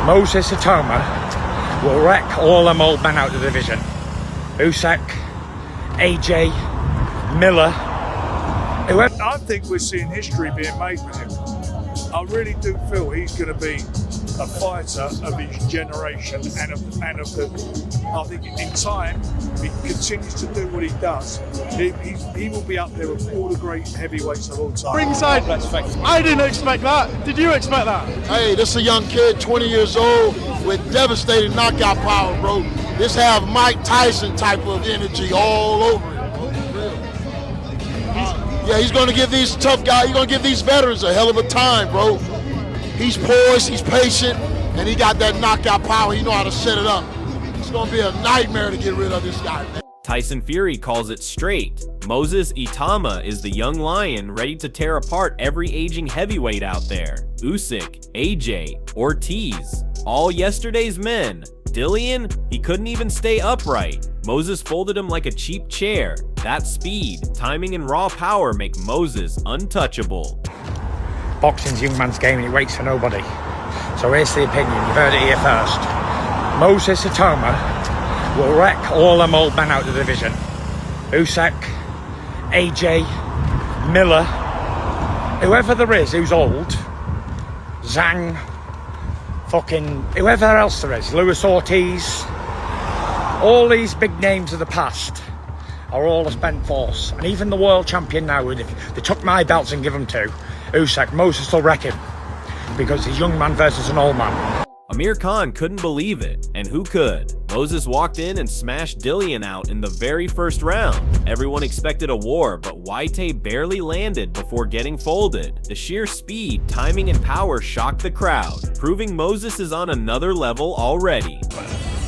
Moses Itauma will wreck all them old men out of the division. Usyk, AJ, Miller, whoever. I think we're seeing history being made with him. I really do feel he's going to be a fighter of his generation and of the. I think in time, if he continues to do what he does, he will be up there with all the great heavyweights of all time. Ringside, I didn't expect that. Did you expect that? Hey, this is a young kid, 20 years old, with devastating knockout power, bro. This have Mike Tyson type of energy all over it. Yeah, he's going to give these tough guys, he's going to give these veterans a hell of a time, bro. He's poised, he's patient, and he got that knockout power. He know how to set it up. It's going to be a nightmare to get rid of this guy, man. Tyson Fury calls it straight. Moses Itauma is the young lion ready to tear apart every aging heavyweight out there. Usyk, AJ, Ortiz, all yesterday's men. Dillian, he couldn't even stay upright. Moses folded him like a cheap chair. That speed, timing, and raw power make Moses untouchable. Boxing's young man's game and he waits for nobody. So here's the opinion, you've heard it here first. Moses Itauma will wreck all them old men out of the division. Usyk, AJ, Miller, whoever there is who's old, Zhang, fucking whoever else there is, Luis Ortiz, all these big names of the past are all a spent force. And even the world champion now, if they took my belts and give them to Usyk, Moses will wreck him because he's a young man versus an old man. Amir Khan couldn't believe it, and who could? Moses walked in and smashed Dillian out in the very first round. Everyone expected a war, but Whyte barely landed before getting folded. The sheer speed, timing, and power shocked the crowd, proving Moses is on another level already.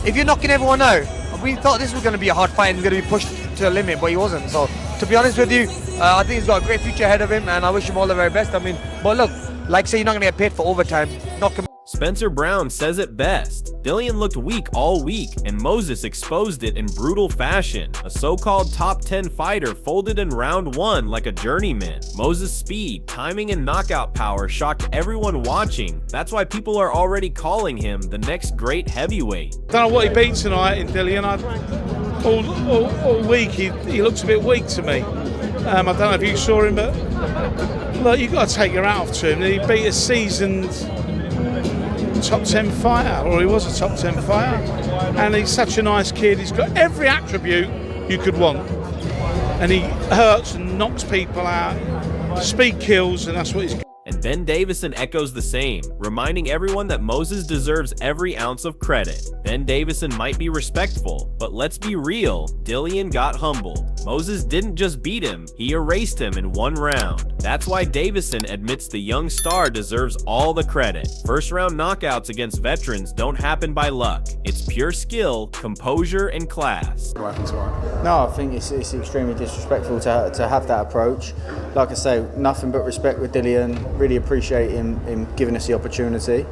If you're knocking everyone out, we thought this was going to be a hard fight and going to be pushed to a limit, but he wasn't. So, to be honest with you, I think he's got a great future ahead of him, and I wish him all the very best. I mean, but look, like say you're not going to get paid for overtime. Knock him. Spencer Brown says it best. Dillian looked weak all week, and Moses exposed it in brutal fashion. A so-called top 10 fighter folded in round 1 like a journeyman. Moses' speed, timing, and knockout power shocked everyone watching. That's why people are already calling him the next great heavyweight. Don't know what he beat tonight in Dillian. All week he looks a bit weak to me. I don't know if you saw him, but look, you've got to take your hat off to him. He beat a seasoned top 10 fighter, or he was a top 10 fighter, and he's such a nice kid. He's got every attribute you could want, and he hurts and knocks people out. Speed kills, and that's what he's got. And Ben Davison echoes the same, reminding everyone that Moses deserves every ounce of credit. Ben Davison might be respectful, but let's be real, Dillian got humbled. Moses didn't just beat him, he erased him in one round. That's why Davison admits the young star deserves all the credit. First round knockouts against veterans don't happen by luck. It's pure skill, composure, and class. No, I think it's extremely disrespectful to have that approach. Like I say, nothing but respect with Dillian. Really appreciate him giving us the opportunity,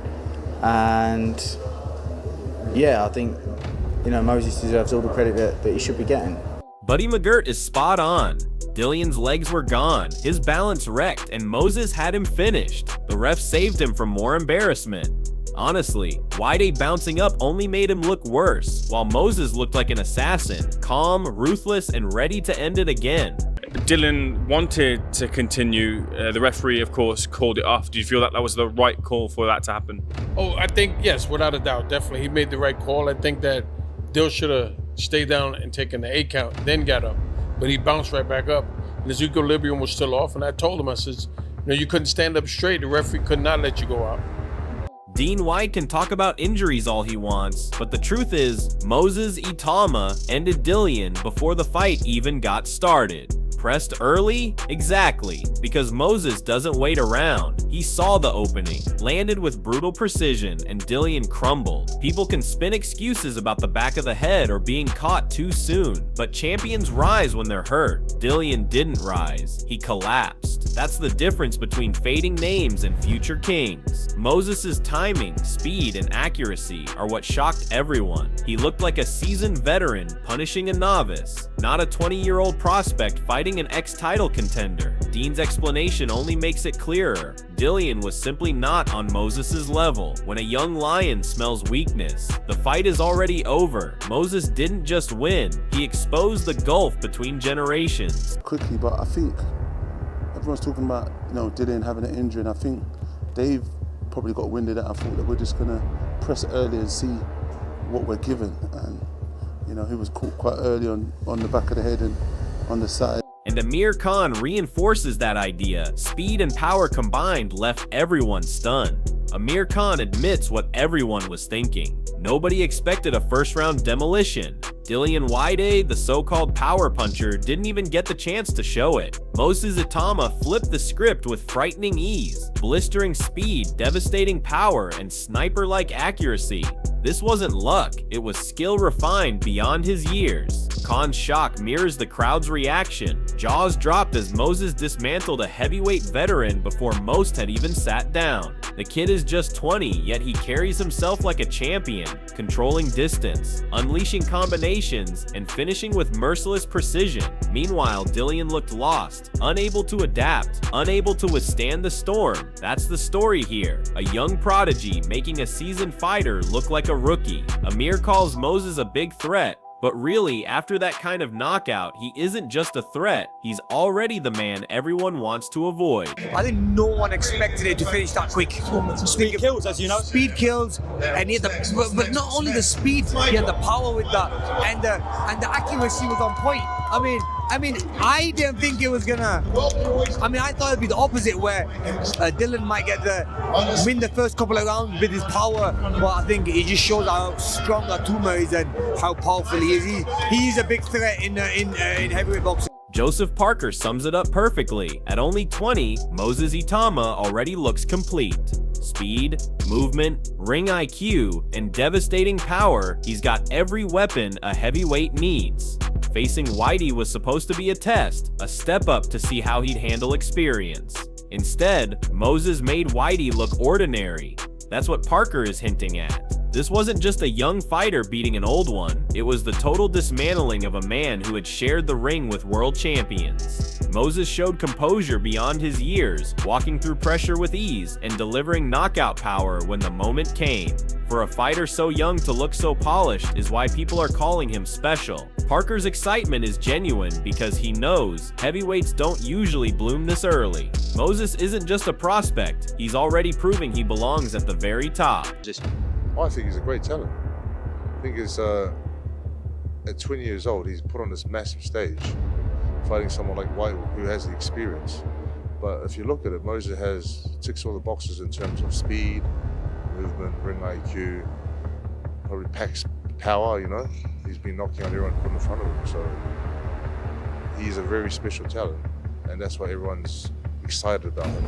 and yeah, I think Moses deserves all the credit that he should be getting. Buddy McGirt is spot on. Dillian's legs were gone, his balance wrecked, and Moses had him finished. The ref saved him from more embarrassment. Honestly, Whyte bouncing up only made him look worse, while Moses looked like an assassin, calm, ruthless, and ready to end it again. Dillian wanted to continue. The referee, of course, called it off. Do you feel that that was the right call for that to happen? Oh, I think, yes, without a doubt, definitely. He made the right call. I think that Dill should have stayed down and taken the 8 count, then got up. But he bounced right back up. And his equilibrium was still off. And I told him, I said, you couldn't stand up straight. The referee could not let you go out. Dean White can talk about injuries all he wants, but the truth is, Moses Itauma ended Dillian before the fight even got started. Pressed early? Exactly, because Moses doesn't wait around. He saw the opening, landed with brutal precision, and Dillian crumbled. People can spin excuses about the back of the head or being caught too soon, but champions rise when they're hurt. Dillian didn't rise, he collapsed. That's the difference between fading names and future kings. Moses' timing, speed, and accuracy are what shocked everyone. He looked like a seasoned veteran punishing a novice, not a 20-year-old prospect fighting an ex-title contender. Dean's explanation only makes it clearer. Dillian was simply not on Moses's level. When a young lion smells weakness, the fight is already over. Moses didn't just win, he exposed the gulf between generations. Quickly, but I think everyone's talking about, Dillian having an injury, and I think Dave probably got wind of that. I thought that we're just gonna press it early and see what we're given, and he was caught quite early on the back of the head and on the side. And Amir Khan reinforces that idea. Speed and power combined left everyone stunned. Amir Khan admits what everyone was thinking. Nobody expected a first-round demolition. Dillian Whyte, the so-called power puncher, didn't even get the chance to show it. Moses Itauma flipped the script with frightening ease, blistering speed, devastating power, and sniper-like accuracy. This wasn't luck, it was skill refined beyond his years. Khan's shock mirrors the crowd's reaction. Jaws dropped as Moses dismantled a heavyweight veteran before most had even sat down. The kid is just 20, yet he carries himself like a champion, controlling distance, unleashing combinations, and finishing with merciless precision. Meanwhile, Dillian looked lost, unable to adapt, unable to withstand the storm. That's the story here. A young prodigy making a seasoned fighter look like a rookie. Amir calls Moses a big threat, but really, after that kind of knockout, he isn't just a threat, he's already the man everyone wants to avoid. I think no one expected it to finish that quick. Speed kills, as you know. Speed kills, and he had but not only the speed, he had the power with that, and the accuracy was on point. I mean, I didn't think it was gonna. I thought it'd be the opposite, where Dillian might win the first couple of rounds with his power, but I think it just shows how strong Itauma is and how powerful he is. He's a big threat in heavyweight boxing. Joseph Parker sums it up perfectly. At only 20, Moses Itauma already looks complete. Speed, movement, ring IQ, and devastating power, he's got every weapon a heavyweight needs. Facing Whitey was supposed to be a test, a step up to see how he'd handle experience. Instead, Moses made Whitey look ordinary. That's what Parker is hinting at. This wasn't just a young fighter beating an old one, it was the total dismantling of a man who had shared the ring with world champions. Moses showed composure beyond his years, walking through pressure with ease and delivering knockout power when the moment came. For a fighter so young to look so polished is why people are calling him special. Parker's excitement is genuine because he knows heavyweights don't usually bloom this early. Moses isn't just a prospect, he's already proving he belongs at the very top. I think he's a great talent. I think he's, at 20 years old, he's put on this massive stage, fighting someone like White who has the experience. But if you look at it, Moses ticks all the boxes in terms of speed, movement, ring IQ, probably packs power, He's been knocking out everyone put in front of him. So he's a very special talent, and that's why everyone's excited about him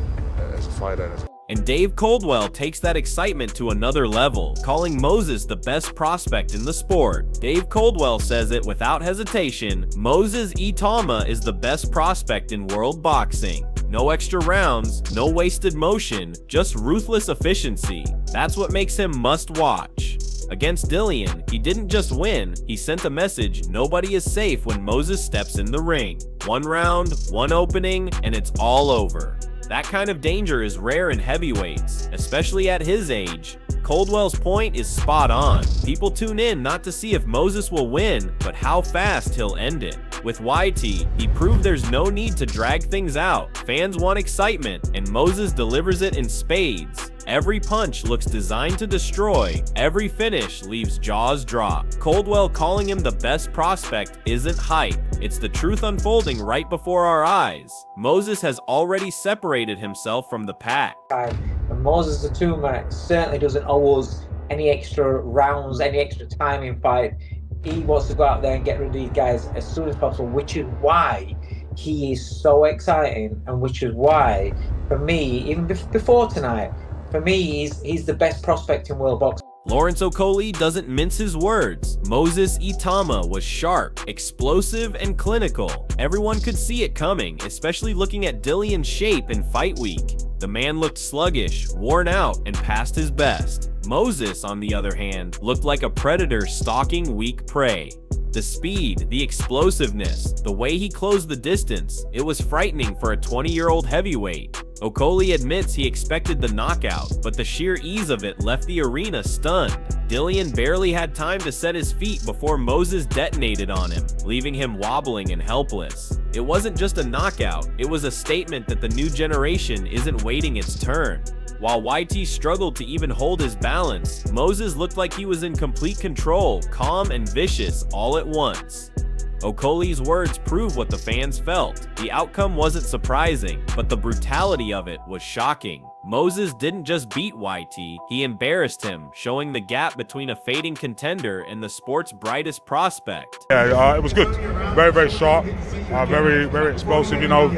as a fighter. And Dave Coldwell takes that excitement to another level, calling Moses the best prospect in the sport. Dave Coldwell says it without hesitation, Moses Itauma is the best prospect in world boxing. No extra rounds, no wasted motion, just ruthless efficiency. That's what makes him must watch. Against Dillian, he didn't just win, he sent a message nobody is safe when Moses steps in the ring. One round, one opening, and it's all over. That kind of danger is rare in heavyweights, especially at his age. Coldwell's point is spot on. People tune in not to see if Moses will win, but how fast he'll end it. With YT, he proved there's no need to drag things out. Fans want excitement, and Moses delivers it in spades. Every punch looks designed to destroy, every finish leaves jaws dropped. Coldwell calling him the best prospect isn't hype, it's the truth unfolding right before our eyes. Moses has already separated himself from the pack. And Moses Itauma certainly doesn't owe us any extra rounds, any extra time in fight. He wants to go out there and get rid of these guys as soon as possible, which is why he is so exciting, and which is why, for me, even before tonight, for me, he's the best prospect in world boxing. Lawrence Okoli doesn't mince his words. Moses Itauma was sharp, explosive, and clinical. Everyone could see it coming, especially looking at Dillian's shape in fight week. The man looked sluggish, worn out, and past his best. Moses, on the other hand, looked like a predator stalking weak prey. The speed, the explosiveness, the way he closed the distance, it was frightening for a 20-year-old heavyweight. Okolie admits he expected the knockout, but the sheer ease of it left the arena stunned. Dillian barely had time to set his feet before Moses detonated on him, leaving him wobbling and helpless. It wasn't just a knockout, it was a statement that the new generation isn't waiting its turn. While Whyte struggled to even hold his balance, Moses looked like he was in complete control, calm and vicious all at once. Okolie's words prove what the fans felt. The outcome wasn't surprising, but the brutality of it was shocking. Moses didn't just beat Whyte, he embarrassed him, showing the gap between a fading contender and the sport's brightest prospect. Yeah, it was good. Very, very sharp. Very, very explosive. You know,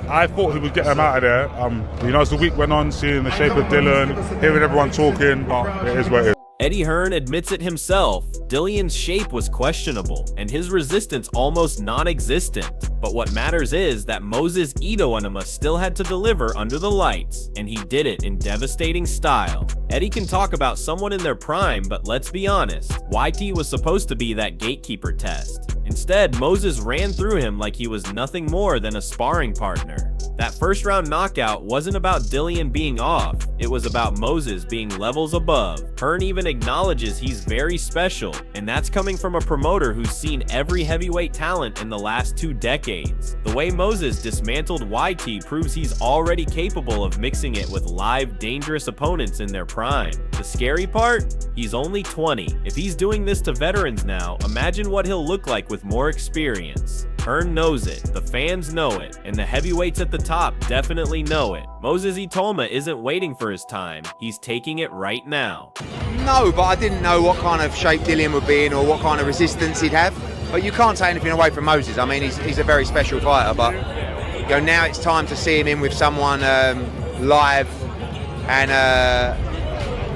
I thought he would get him out of there. You know, as the week went on, seeing the shape of Dillian, hearing everyone talking, but it is what it is. Eddie Hearn admits it himself. Dillian's shape was questionable, and his resistance almost non-existent. But what matters is that Moses Itauma still had to deliver under the lights, and he did it in devastating style. Eddie can talk about someone in their prime, but let's be honest, Whyte was supposed to be that gatekeeper test. Instead, Moses ran through him like he was nothing more than a sparring partner. That first round knockout wasn't about Dillian being off, it was about Moses being levels above. Hearn even acknowledges he's very special, and that's coming from a promoter who's seen every heavyweight talent in the last 2 decades. The way Moses dismantled Whyte proves he's already capable of mixing it with live, dangerous opponents in their prime. The scary part? He's only 20. If he's doing this to veterans now, imagine what he'll look like with more experience. Hearn knows it, the fans know it, and the heavyweights at the top definitely know it. Moses Itauma isn't waiting for his time, he's taking it right now. No, but I didn't know what kind of shape Dillian would be in or what kind of resistance he'd have. But you can't take anything away from Moses. I mean, he's a very special fighter, but you know, now it's time to see him in with someone live and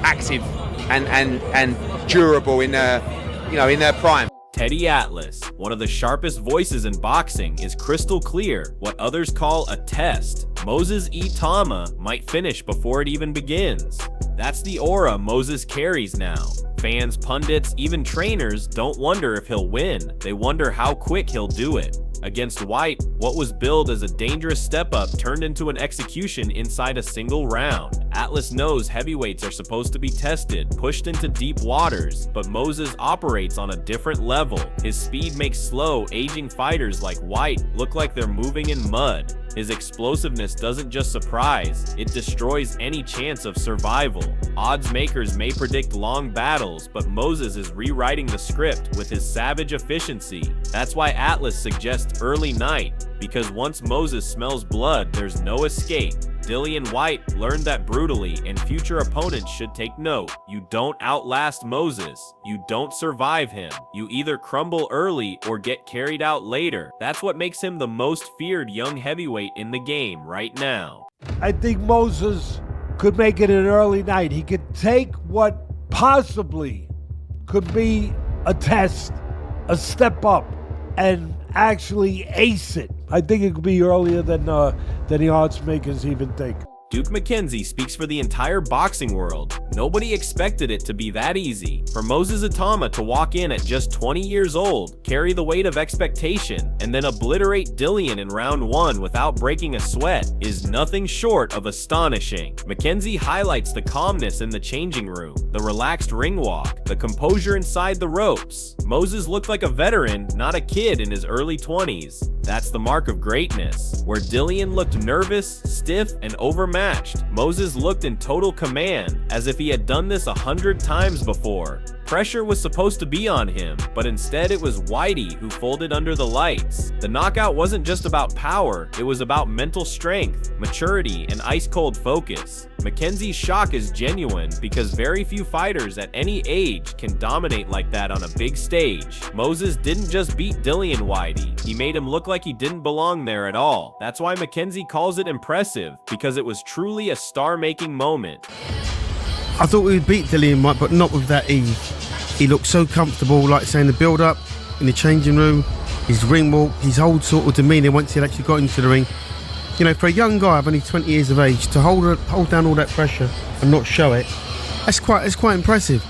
active and durable in their prime. Teddy Atlas, one of the sharpest voices in boxing, is crystal clear, what others call a test. Moses Itauma might finish before it even begins. That's the aura Moses carries now. Fans, pundits, even trainers don't wonder if he'll win, they wonder how quick he'll do it. Against Whyte, what was billed as a dangerous step-up turned into an execution inside a single round. Atlas knows heavyweights are supposed to be tested, pushed into deep waters, but Moses operates on a different level. His speed makes slow, aging fighters like Whyte look like they're moving in mud. His explosiveness doesn't just surprise, it destroys any chance of survival. Odds makers may predict long battles, but Moses is rewriting the script with his savage efficiency. That's why Atlas suggests early night, because once Moses smells blood, there's no escape. Dillian Whyte learned that brutally, and future opponents should take note. You don't outlast Moses. You don't survive him. You either crumble early or get carried out later. That's what makes him the most feared young heavyweight in the game right now. I think Moses could make it an early night. He could take what possibly could be a test, a step up, and actually ace it. I think it could be earlier than the odds makers even think. Duke McKenzie speaks for the entire boxing world. Nobody expected it to be that easy. For Moses Itauma to walk in at just 20 years old, carry the weight of expectation, and then obliterate Dillian in round 1 without breaking a sweat is nothing short of astonishing. McKenzie highlights the calmness in the changing room, the relaxed ring walk, the composure inside the ropes. Moses looked like a veteran, not a kid in his early 20s. That's the mark of greatness. Where Dillian looked nervous, stiff, and overmatched, Moses looked in total command, as if he had done this 100 times before. Pressure was supposed to be on him, but instead it was Whyte who folded under the lights. The knockout wasn't just about power, it was about mental strength, maturity, and ice-cold focus. McKenzie's shock is genuine because very few fighters at any age can dominate like that on a big stage. Moses didn't just beat Dillian Whyte, he made him look like he didn't belong there at all. That's why McKenzie calls it impressive, because it was truly a star-making moment. I thought we would beat Dillian Whyte, but not with that ease. He looked so comfortable, like saying the build-up, in the changing room, his ring walk, his whole sort of demeanour once he actually got into the ring. You know, for a young guy of only 20 years of age, to hold down all that pressure and not show it, that's quite impressive.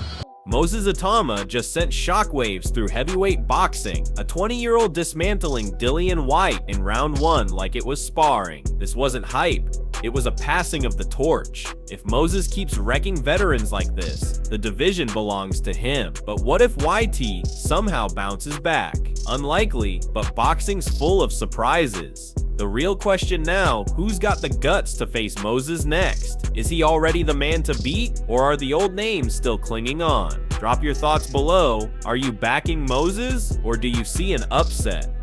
Moses Itauma just sent shockwaves through heavyweight boxing, a 20-year-old dismantling Dillian Whyte in round 1 like it was sparring. This wasn't hype, it was a passing of the torch. If Moses keeps wrecking veterans like this, the division belongs to him. But what if YT somehow bounces back? Unlikely, but boxing's full of surprises. The real question now, who's got the guts to face Moses next? Is he already the man to beat, or are the old names still clinging on? Drop your thoughts below. Are you backing Moses, or do you see an upset?